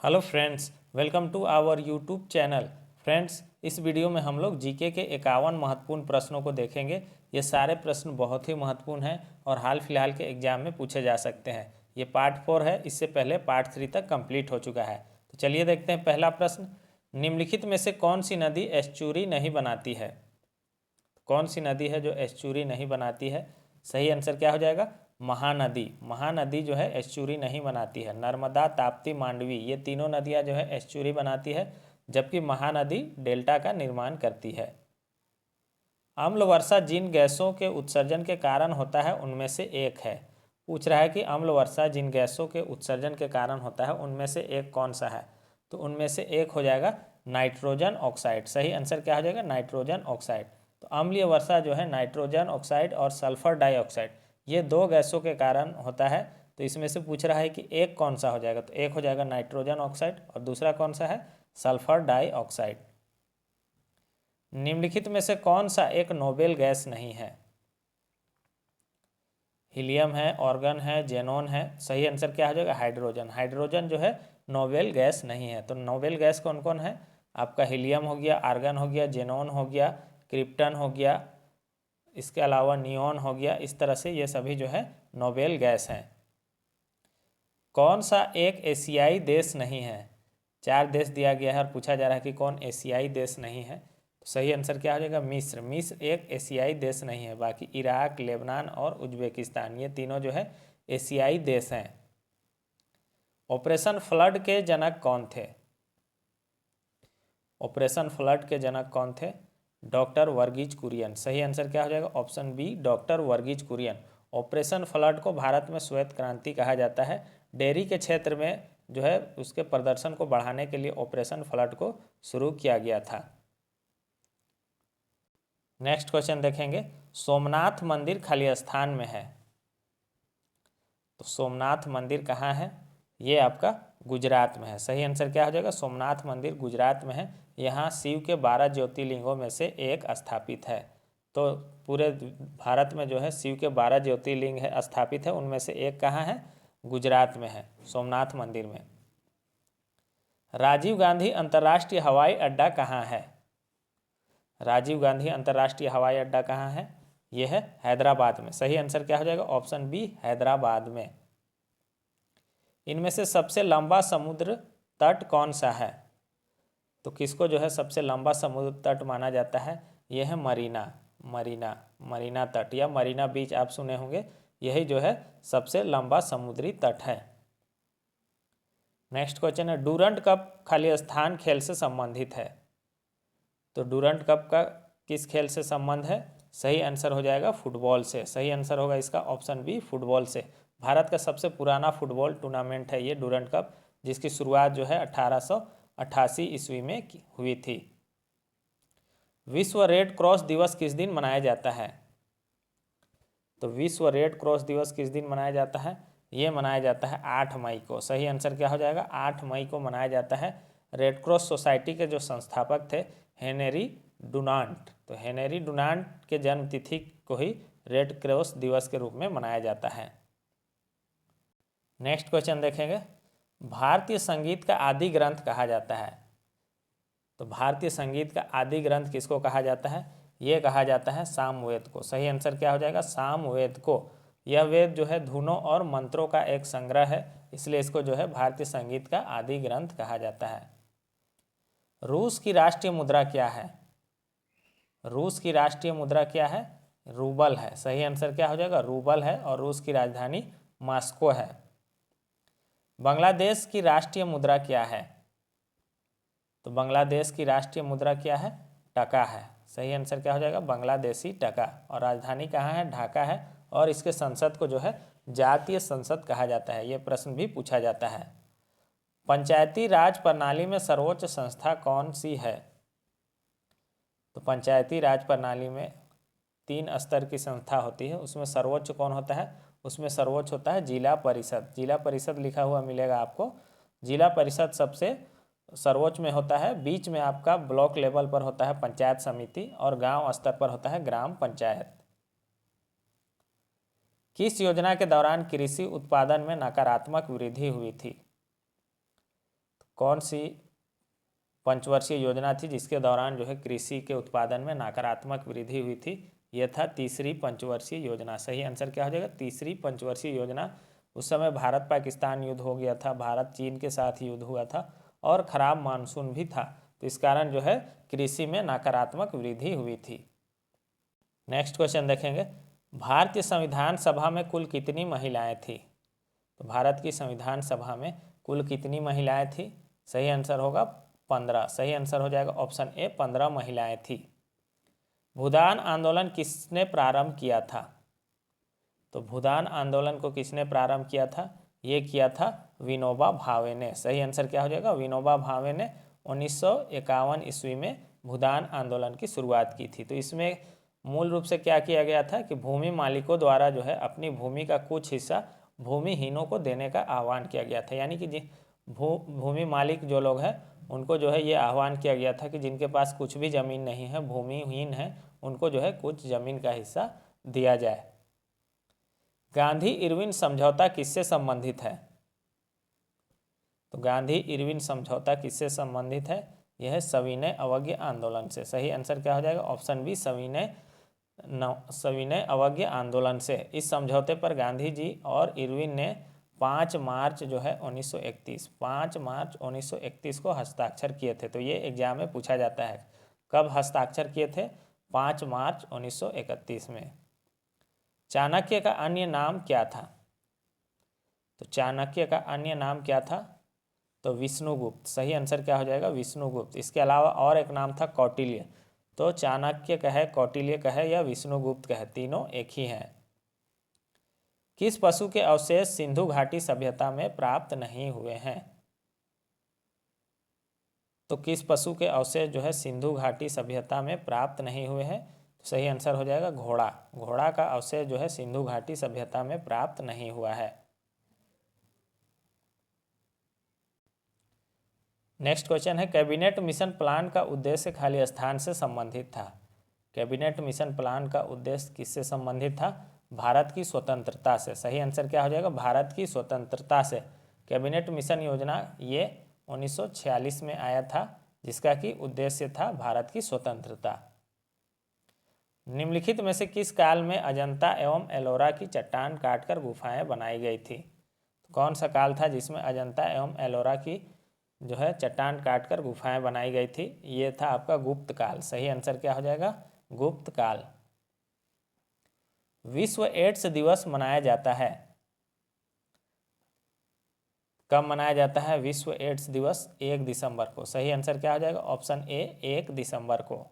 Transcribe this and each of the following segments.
Hello friends, welcome to our YouTube channel. Friends, इस video में हम लोग जीके के 51 महत्वपूर्ण प्रश्नों को देखेंगे। ये सारे प्रश्न बहुत ही महत्वपूर्ण हैं और हाल फिलहाल के एग्जाम में पूछे जा सकते हैं। ये पार्ट 4 है, इससे पहले पार्ट 3 तक कंप्लीट हो चुका है। तो चलिए देखते हैं पहला प्रश्न। निम्नलिखित में से कौन सी नदी एस्चुरी नहीं बनाती है? कौन सी नदी है जो एस्चुरी नहीं बनाती है? सही आंसर क्या हो जाएगा? महानदी। महानदी जो है एस्चुरी नहीं बनाती है। नर्मदा, ताप्ती, मांडवी ये तीनों नदियां जो है एस्चुरी बनाती है, जबकि महानदी डेल्टा का निर्माण करती है। अम्ल वर्षा जिन गैसों के उत्सर्जन के कारण होता है उनमें से एक है। पूछ रहा है कि अम्ल वर्षा जिन गैसों के उत्सर्जन के कारण होता है उनमें से एक कौन सा है? तो उनमें से एक हो जाएगा नाइट्रोजन ऑक्साइड। सही आंसर क्या हो जाएगा? Nitrogen oxide. तो अम्लीय वर्षा जो है नाइट्रोजन ऑक्साइड और सल्फर डाइऑक्साइड ये दो गैसों के कारण होता है। तो इसमें से पूछ रहा है कि एक कौन सा हो जाएगा? तो एक हो जाएगा नाइट्रोजन ऑक्साइड और दूसरा कौन सा है? Sulphur dioxide. निम्नलिखित में से कौन सा एक नोबेल गैस नहीं है? हीलियम है, ऑर्गन है, जेनॉन है। सही आंसर क्या हो जाएगा? हाइड्रोजन। हाइड्रोजन जो है नोबेल गैस नहीं है। तो नोबेल गैस कौन कौन है? आपका हीलियम हो गया, आर्गन हो गया, जेनॉन हो गया, क्रिप्टन हो गया, इसके अलावा नियॉन हो गया। इस तरह से ये सभी जो है नोबेल गैस हैं। कौन सा एक एशियाई देश नहीं है? 4 देश दिया गया है और पूछा जा रहा है कि कौन एशियाई देश नहीं है। तो सही आंसर क्या हो जाएगा? मिस्र। मिस्र एक एशियाई देश नहीं है। बाकी इराक, लेबनान और उज्बेकिस्तान ये तीनों जो है एशियाई देश हैं। ऑपरेशन फ्लड के जनक कौन थे? ऑपरेशन फ्लड के जनक कौन थे? डॉक्टर वर्गीज कुरियन। सही आंसर क्या हो जाएगा? Option B, doctor Varghese Kurien. Operation flood को भारत में श्वेत क्रांति कहा जाता है। डेयरी के क्षेत्र में जो है उसके प्रदर्शन को बढ़ाने के लिए ऑपरेशन फ्लड को शुरू किया गया था। नेक्स्ट क्वेश्चन देखेंगे। सोमनाथ मंदिर खालिस्तान में है। तो सोमनाथ मंदिर कहाँ है? ये आपका गुजरात में है। सही आंसर क्या हो जाएगा? सोमनाथ मंदिर गुजरात में है। यहाँ शिव के 12 ज्योतिर्लिंगों में से एक स्थापित है। तो पूरे भारत में जो है शिव के 12 ज्योतिर्लिंग है स्थापित है, उनमें से एक कहाँ है? गुजरात में है, सोमनाथ मंदिर में। राजीव गांधी अंतर्राष्ट्रीय हवाई अड्डा कहाँ है? राजीव गांधी अंतर्राष्ट्रीय हवाई अड्डा कहाँ है? यह है हैदराबाद में। सही आंसर क्या हो जाएगा? ऑप्शन बी, हैदराबाद में। इनमें से सबसे लंबा समुद्र तट कौन सा है? तो किसको जो है सबसे लंबा समुद्र तट माना जाता है? यह है मरीना। मरीना, मरीना तट या मरीना बीच आप सुने होंगे। यही जो है सबसे लंबा समुद्री तट है। नेक्स्ट क्वेश्चन है, डूरंट कप खालिस्तान खेल से संबंधित है। तो डूरंट कप का किस खेल से संबंध है? सही आंसर हो जाएगा फुटबॉल से। सही आंसर होगा इसका ऑप्शन बी, फुटबॉल से। भारत का सबसे पुराना फुटबॉल टूर्नामेंट है ये डूरंट कप, जिसकी शुरुआत जो है 1888 ईस्वी में हुई थी। विश्व रेड क्रॉस दिवस किस दिन मनाया जाता है? तो विश्व रेड क्रॉस दिवस किस दिन मनाया जाता है? ये मनाया जाता है 8 मई को। सही आंसर क्या हो जाएगा? 8 मई को मनाया जाता है। रेड क्रॉस सोसाइटी के जो संस्थापक थे हेनरी डुनांट, तो हेनरी डुनांट के जन्म तिथि को ही रेड क्रॉस दिवस के रूप में मनाया जाता है। नेक्स्ट क्वेश्चन देखेंगे। भारतीय संगीत का आदि ग्रंथ कहा जाता है। तो भारतीय संगीत का आदि ग्रंथ किसको कहा जाता है? ये कहा जाता है सामवेद को। सही आंसर क्या हो जाएगा? सामवेद को। यह वेद जो है धुनों और मंत्रों का एक संग्रह है, इसलिए इसको जो है भारतीय संगीत का आदि ग्रंथ कहा जाता है। रूस की राष्ट्रीय मुद्रा क्या है? रूस की राष्ट्रीय मुद्रा क्या है? रूबल है। सही आंसर क्या हो जाएगा? रूबल है और रूस की राजधानी मॉस्को है। बांग्लादेश की राष्ट्रीय मुद्रा क्या है? तो बांग्लादेश की राष्ट्रीय मुद्रा क्या है? टका है। सही आंसर क्या हो जाएगा? बांग्लादेशी टका। और राजधानी कहाँ है? ढाका है। और इसके संसद को जो है जातीय संसद कहा जाता है। ये प्रश्न भी पूछा जाता है। पंचायती राज प्रणाली में सर्वोच्च संस्था कौन सी है? तो पंचायती राज प्रणाली में 3 स्तर की संस्था होती है, उसमें सर्वोच्च कौन होता है? उसमें सर्वोच्च होता है जिला परिषद। जिला परिषद लिखा हुआ मिलेगा आपको। जिला परिषद सबसे सर्वोच्च में होता है। बीच में आपका ब्लॉक लेवल पर होता है पंचायत समिति और गांव स्तर पर होता है ग्राम पंचायत। किस योजना के दौरान कृषि उत्पादन में नकारात्मक वृद्धि हुई थी? कौन सी पंचवर्षीय योजना थी जिसके दौरान जो है कृषि के उत्पादन में नकारात्मक वृद्धि हुई थी? यह था तीसरी पंचवर्षीय योजना। सही आंसर क्या हो जाएगा? तीसरी पंचवर्षीय योजना। उस समय भारत पाकिस्तान युद्ध हो गया था, भारत चीन के साथ युद्ध हुआ था और खराब मानसून भी था, तो इस कारण जो है कृषि में नकारात्मक वृद्धि हुई थी। नेक्स्ट क्वेश्चन देखेंगे, भारतीय संविधान सभा में कुल कितनी महिलाएं थी? तो भारत की संविधान सभा में कुल कितनी महिलाएं थी? सही आंसर होगा 15। सही आंसर हो जाएगा ऑप्शन ए 15 महिलाएं थी। भूदान आंदोलन किसने प्रारंभ किया था? तो भूदान आंदोलन को किसने प्रारंभ किया था? ये किया था विनोबा भावे ने। सही आंसर क्या हो जाएगा? विनोबा भावे ने 1951 ईस्वी में भूदान आंदोलन की शुरुआत की थी। तो इसमें मूल रूप से क्या किया गया था कि भूमि मालिकों द्वारा जो है अपनी भूमि का कुछ हिस्सा भूमिहीनों को देने का आह्वान किया गया था। यानी कि भूमि मालिक जो लोग हैं उनको जो है ये आह्वान किया गया था कि जिनके पास कुछ भी ज़मीन नहीं है, भूमिहीन है, उनको जो है कुछ ज़मीन का हिस्सा दिया जाए। गांधी इरविन समझौता किससे संबंधित है? तो गांधी इरविन समझौता किससे संबंधित है? यह है सविनय अवज्ञा आंदोलन से। सही आंसर क्या हो जाएगा? ऑप्शन बी सविनय अवज्ञा आंदोलन से। इस समझौते पर गांधी जी और इरविन ने 5 मार्च जो है 1931 को हस्ताक्षर किए थे। तो ये एग्जाम में पूछा जाता है, कब हस्ताक्षर किए थे? 5 मार्च 1931 में। चाणक्य का अन्य नाम क्या था? तो चाणक्य का अन्य नाम क्या था? तो विष्णुगुप्त। सही आंसर क्या हो जाएगा? विष्णुगुप्त। इसके अलावा और एक नाम था कौटिल्य। तो चाणक्य कहे, कौटिल्य कहे या विष्णुगुप्त कहे, तीनों एक ही हैं। किस पशु के अवशेष सिंधु घाटी सभ्यता में प्राप्त नहीं हुए हैं? तो किस पशु के अवशेष जो है सिंधु घाटी सभ्यता में प्राप्त नहीं हुए हैं? तो सही आंसर हो जाएगा घोड़ा। घोड़ा का अवशेष जो है सिंधु घाटी सभ्यता में प्राप्त नहीं हुआ है। नेक्स्ट क्वेश्चन है, कैबिनेट मिशन प्लान का उद्देश्य खाली स्थान से संबंधित था। कैबिनेट मिशन प्लान का उद्देश्य किससे संबंधित था? भारत की स्वतंत्रता से। सही आंसर क्या हो जाएगा? भारत की स्वतंत्रता से। कैबिनेट मिशन योजना ये 1946 में आया था, जिसका कि उद्देश्य था भारत की स्वतंत्रता। निम्नलिखित में से किस काल में अजंता एवं एलोरा की चट्टान काटकर गुफाएं बनाई गई थी? तो कौन सा काल था जिसमें अजंता एवं एलोरा की जो है चट्टान काटकर गुफाएं बनाई गई थी? ये था आपका गुप्त काल। सही आंसर क्या हो जाएगा? गुप्त काल। विश्व एड्स दिवस मनाया जाता है, कब मनाया जाता है विश्व एड्स दिवस? 1 दिसंबर को। सही आंसर क्या हो जाएगा? ऑप्शन ए 1 दिसंबर को।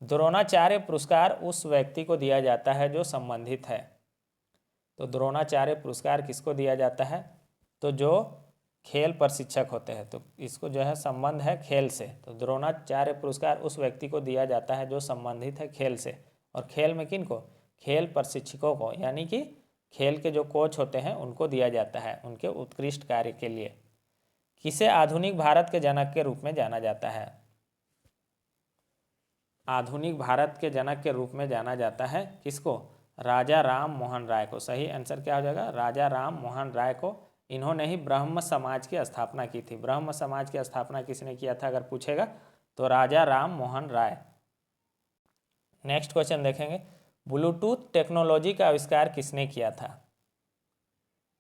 द्रोणाचार्य पुरस्कार उस व्यक्ति को दिया जाता है जो संबंधित है। तो द्रोणाचार्य पुरस्कार किसको दिया जाता है? तो जो खेल प्रशिक्षक होते हैं, तो इसको जो है संबंध है खेल से, तो द्रोणाचार्य पुरस्कार उस व्यक्ति को दिया जाता है जो संबंधित है खेल से। और खेल में किन को? खेल प्रशिक्षकों को, यानी कि खेल के जो कोच होते हैं उनको दिया जाता है उनके उत्कृष्ट कार्य के लिए। किसे आधुनिक भारत के जनक के रूप में जाना जाता है? आधुनिक भारत के जनक के रूप में जाना जाता है किसको? राजा राम मोहन राय को। सही आंसर क्या हो जाएगा? राजा राम मोहन राय को। इन्होंने ही ब्रह्म समाज की स्थापना की थी। ब्रह्म समाज की स्थापना किसने किया था अगर पूछेगा? तो राजा राम मोहन राय। नेक्स्ट क्वेश्चन देखेंगे, ब्लूटूथ टेक्नोलॉजी का आविष्कार किसने किया था?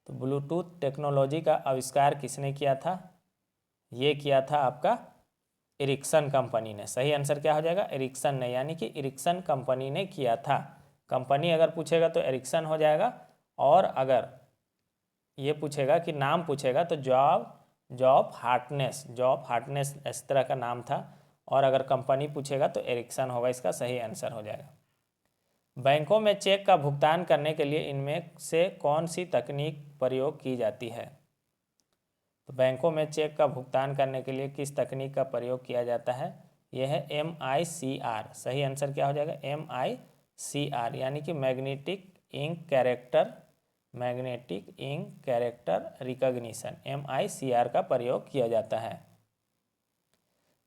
तो ब्लूटूथ टेक्नोलॉजी का आविष्कार किसने किया था? ये किया था आपका एरिक्सन कंपनी ने। सही आंसर क्या हो जाएगा? एरिक्सन ने, यानी कि एरिक्सन कंपनी ने किया था। कंपनी अगर पूछेगा तो एरिक्सन हो जाएगा, और अगर ये पूछेगा कि नाम पूछेगा तो जॉब हार्टनेस इस तरह का नाम था, और अगर कंपनी पूछेगा तो एरिक्सन होगा। इसका सही आंसर हो जाएगा। बैंकों में चेक का भुगतान करने के लिए इनमें से कौन सी तकनीक प्रयोग की जाती है? तो बैंकों में चेक का भुगतान करने के लिए किस तकनीक का प्रयोग किया जाता है? यह है MICR। सही आंसर क्या हो जाएगा? MICR, यानी कि magnetic ink character recognition, MICR का प्रयोग किया जाता है।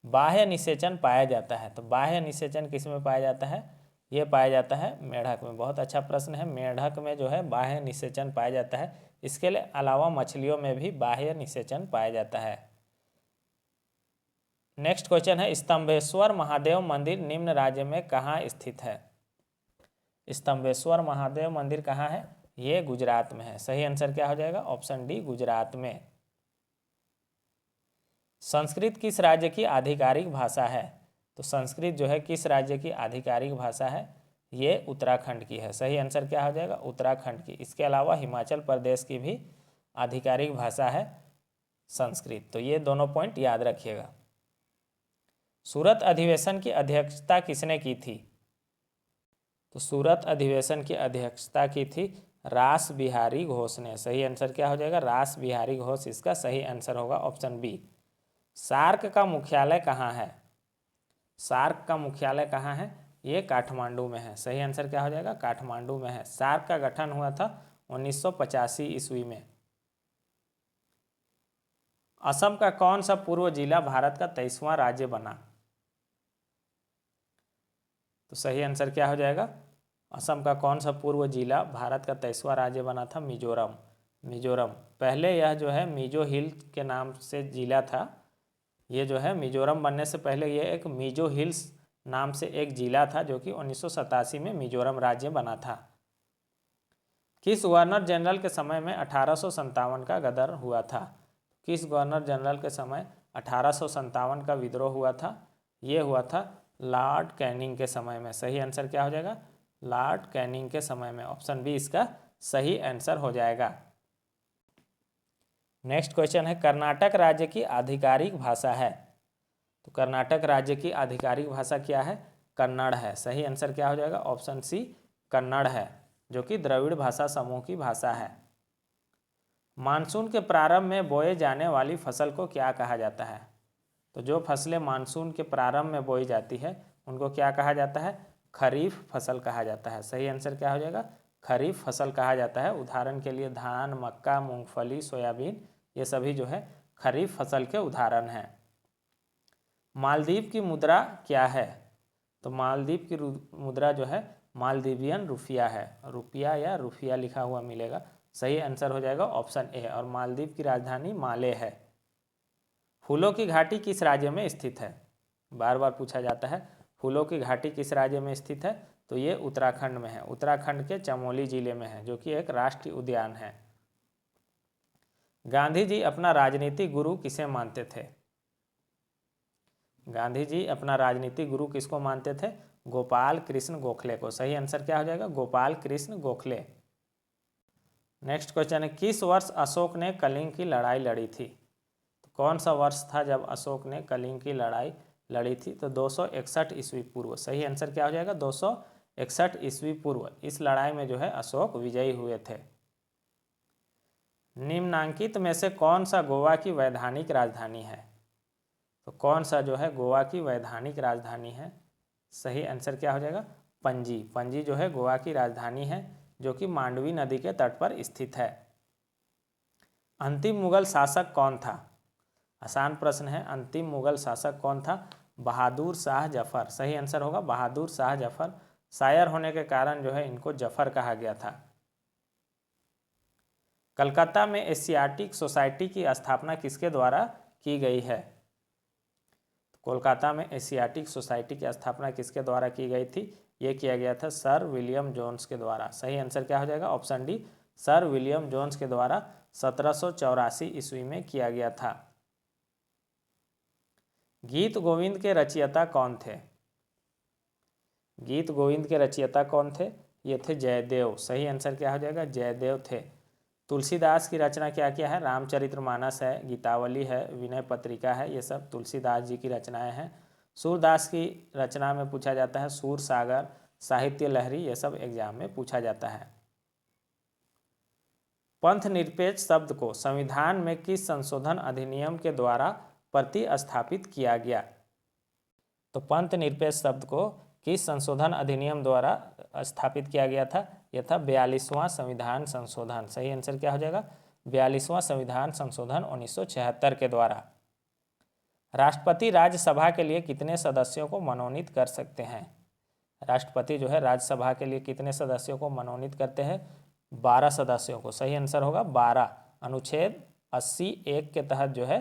बाह्य निषेचन पाया जाता है, तो बाह्य निषेचन किस में पाया जाता है? ये पाया जाता है मेढक में। बहुत अच्छा प्रश्न है। मेढक में जो है बाह्य निषेचन पाया जाता है। इसके अलावा मछलियों में भी बाह्य निषेचन पाया जाता है। नेक्स्ट क्वेश्चन है, स्तंभेश्वर महादेव मंदिर निम्न राज्य में कहाँ स्थित है? स्तंभेश्वर महादेव मंदिर कहाँ है? ये गुजरात में है। सही आंसर क्या हो जाएगा? ऑप्शन डी, गुजरात में। संस्कृत किस राज्य की आधिकारिक भाषा है? तो संस्कृत जो है किस राज्य की आधिकारिक भाषा है? ये उत्तराखंड की है। सही आंसर क्या हो जाएगा? उत्तराखंड की। इसके अलावा हिमाचल प्रदेश की भी आधिकारिक भाषा है संस्कृत। तो ये दोनों पॉइंट याद रखिएगा। सूरत अधिवेशन की अध्यक्षता किसने की थी? तो सूरत अधिवेशन की अध्यक्षता की थी रास बिहारी घोष ने। सही आंसर क्या हो जाएगा? रास बिहारी घोष इसका सही आंसर होगा, ऑप्शन बी। सार्क का मुख्यालय कहाँ है? सार्क का मुख्यालय कहाँ है? ये काठमांडू में है। सही आंसर क्या हो जाएगा? काठमांडू में है। सार्क का गठन हुआ था 1985 ईस्वी में। असम का कौन सा पूर्व जिला भारत का 23वां राज्य बना? तो सही आंसर क्या हो जाएगा? असम का कौन सा पूर्व जिला भारत का 23वां राज्य बना था? मिजोरम। मिजोरम। पहले यह जो है मिजो हिल के नाम से जिला था। ये जो है मिजोरम बनने से पहले ये एक मिजो हिल्स नाम से एक जिला था, जो कि 1987 में मिजोरम राज्य बना था। किस गवर्नर जनरल के समय में 1857 का गदर हुआ था? किस गवर्नर जनरल के समय 1857 का विद्रोह हुआ था? ये हुआ था लॉर्ड कैनिंग के समय में। सही आंसर क्या हो जाएगा? लॉर्ड कैनिंग के समय में। ऑप्शन बी इसका सही आंसर हो जाएगा। नेक्स्ट क्वेश्चन है, कर्नाटक राज्य की आधिकारिक भाषा है? तो कर्नाटक राज्य की आधिकारिक भाषा क्या है? कन्नड़ है। सही आंसर क्या हो जाएगा? ऑप्शन सी, कन्नड़ है, जो कि द्रविड़ भाषा समूह की भाषा है। मानसून के प्रारंभ में बोए जाने वाली फसल को क्या कहा जाता है? तो जो फसलें मानसून के प्रारंभ में बोई जाती है उनको क्या कहा जाता है? खरीफ फसल कहा जाता है। सही आंसर क्या हो जाएगा? खरीफ फसल कहा जाता है। उदाहरण के लिए धान, मक्का, मूंगफली, सोयाबीन, ये सभी जो है खरीफ फसल के उदाहरण हैं। मालदीव की मुद्रा क्या है? तो मालदीव की मुद्रा जो है मालदीवियन रुपया है। रुपया या रुपया लिखा हुआ मिलेगा। सही आंसर हो जाएगा ऑप्शन ए। और मालदीव की राजधानी माले है। फूलों की घाटी किस राज्य में स्थित है? बार बार पूछा जाता है, फूलों की घाटी किस राज्य में स्थित है? तो ये उत्तराखंड में है। उत्तराखंड के चमोली जिले में है, जो कि एक राष्ट्रीय उद्यान है। गांधी जी अपना राजनीतिक गुरु किसे मानते थे? गांधी जी अपना राजनीतिक गुरु किसको मानते थे? गोपाल कृष्ण गोखले को। सही आंसर क्या हो जाएगा? गोपाल कृष्ण गोखले। नेक्स्ट क्वेश्चन है, किस वर्ष अशोक ने कलिंग की लड़ाई लड़ी थी? तो कौन सा वर्ष था जब अशोक ने कलिंग की लड़ाई लड़ी थी? तो 261 ईस्वी पूर्व। सही आंसर क्या हो जाएगा? 261 ईस्वी पूर्व। इस लड़ाई में जो है अशोक विजयी हुए थे। निम्नांकित में से कौन सा गोवा की वैधानिक राजधानी है? तो कौन सा जो है गोवा की वैधानिक राजधानी है? सही आंसर क्या हो जाएगा? पणजी। पणजी जो है गोवा की राजधानी है, जो कि मांडवी नदी के तट पर स्थित है। अंतिम मुगल शासक कौन था? आसान प्रश्न है। अंतिम मुगल शासक कौन था? बहादुर शाह जफर। सही आंसर होगा बहादुर शाह जफर। शायर होने के कारण जो है इनको जफर कहा गया था। कलकत्ता में एशियाटिक सोसाइटी की स्थापना किसके द्वारा की गई है? कोलकाता में एशियाटिक सोसाइटी की स्थापना किसके द्वारा की गई थी? ये किया गया था सर विलियम जोन्स के द्वारा। सही आंसर क्या हो जाएगा? Option D, sir William Jones के द्वारा 1784 ईस्वी में किया गया था। गीत गोविंद के रचयिता कौन थे? गीत गोविंद के रचयिता कौन थे? ये थे जयदेव। सही आंसर क्या हो जाएगा? जयदेव थे। तुलसीदास की रचना क्या क्या है? रामचरितमानस है, गीतावली है, विनय पत्रिका है, ये सब तुलसीदास जी की रचनाएं हैं। सूरदास की रचना में पूछा जाता है सूर सागर, साहित्य लहरी, ये सब एग्जाम में पूछा जाता है। पंथ निरपेक्ष शब्द को संविधान में किस संशोधन अधिनियम के द्वारा प्रतिस्थापित किया गया? तो पंथ निरपेक्ष शब्द को किस संशोधन अधिनियम द्वारा स्थापित किया गया था? यह था 42वां संविधान संशोधन। सही आंसर क्या हो जाएगा? 42वां संविधान संशोधन 1976 के द्वारा। राष्ट्रपति राज्यसभा के लिए कितने सदस्यों को मनोनीत कर सकते हैं? राष्ट्रपति जो है राज्यसभा के लिए कितने सदस्यों को मनोनीत करते हैं? 12 सदस्यों को, सही आंसर होगा 12। अनुच्छेद 80(1) के तहत जो है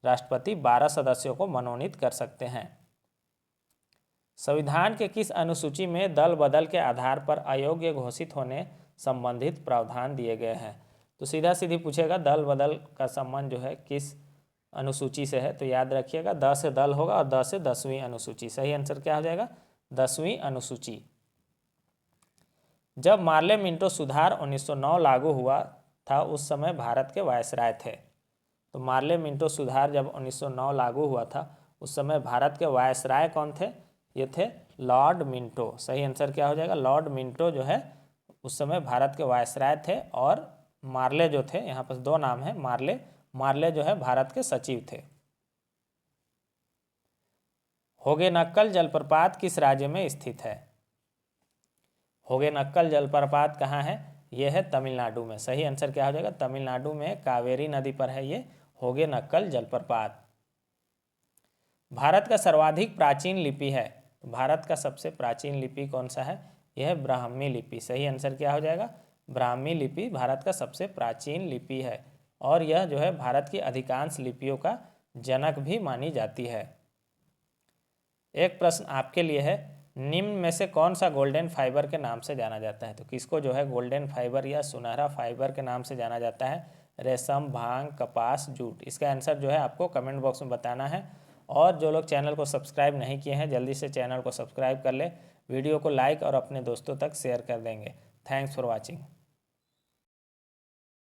राष्ट्रपति 12 सदस्यों को मनोनीत कर सकते हैं। संविधान के किस अनुसूची में दल बदल के आधार पर अयोग्य घोषित होने संबंधित प्रावधान दिए गए हैं? तो सीधा सीधी पूछेगा दल बदल का संबंध जो है किस अनुसूची से है, तो याद रखिएगा 10 से दल होगा और 10 से 10वीं अनुसूची। सही आंसर क्या हो जाएगा? 10वीं अनुसूची। जब मार्ले मिंटो सुधार 1909 लागू हुआ था उस समय भारत के वायसराय थे। तो मार्ले मिंटो सुधार जब 1909 लागू हुआ था उस समय भारत के वायसराय कौन थे? ये थे लॉर्ड मिंटो। सही आंसर क्या हो जाएगा? लॉर्ड मिंटो जो है उस समय भारत के वायसराय थे। और मार्ले जो थे, यहाँ पर दो नाम है, मार्ले जो है भारत के सचिव थे। होगेनक्कल जलप्रपात किस राज्य में स्थित है? होगेनक्कल जलप्रपात कहाँ है? ये है तमिलनाडु में। सही आंसर क्या हो जाएगा? तमिलनाडु में कावेरी नदी पर है ये होगेनक्कल जलप्रपात। भारत का सर्वाधिक प्राचीन लिपि है, तो भारत का सबसे प्राचीन लिपि कौन सा है? यह है ब्राह्मी लिपि। सही आंसर क्या हो जाएगा? ब्राह्मी लिपि भारत का सबसे प्राचीन लिपि है और यह जो है भारत की अधिकांश लिपियों का जनक भी मानी जाती है। एक प्रश्न आपके लिए है, निम्न में से कौन सा गोल्डन फाइबर के नाम से जाना जाता है? तो किसको जो है गोल्डन फाइबर या सुनहरा फाइबर के नाम से जाना जाता है? रेशम, भांग, कपास, जूट। इसका आंसर जो है आपको कमेंट बॉक्स में बताना है। और जो लोग चैनल को सब्सक्राइब नहीं किए हैं जल्दी से चैनल को सब्सक्राइब कर ले, वीडियो को लाइक और अपने दोस्तों तक शेयर कर देंगे। Thanks for watching.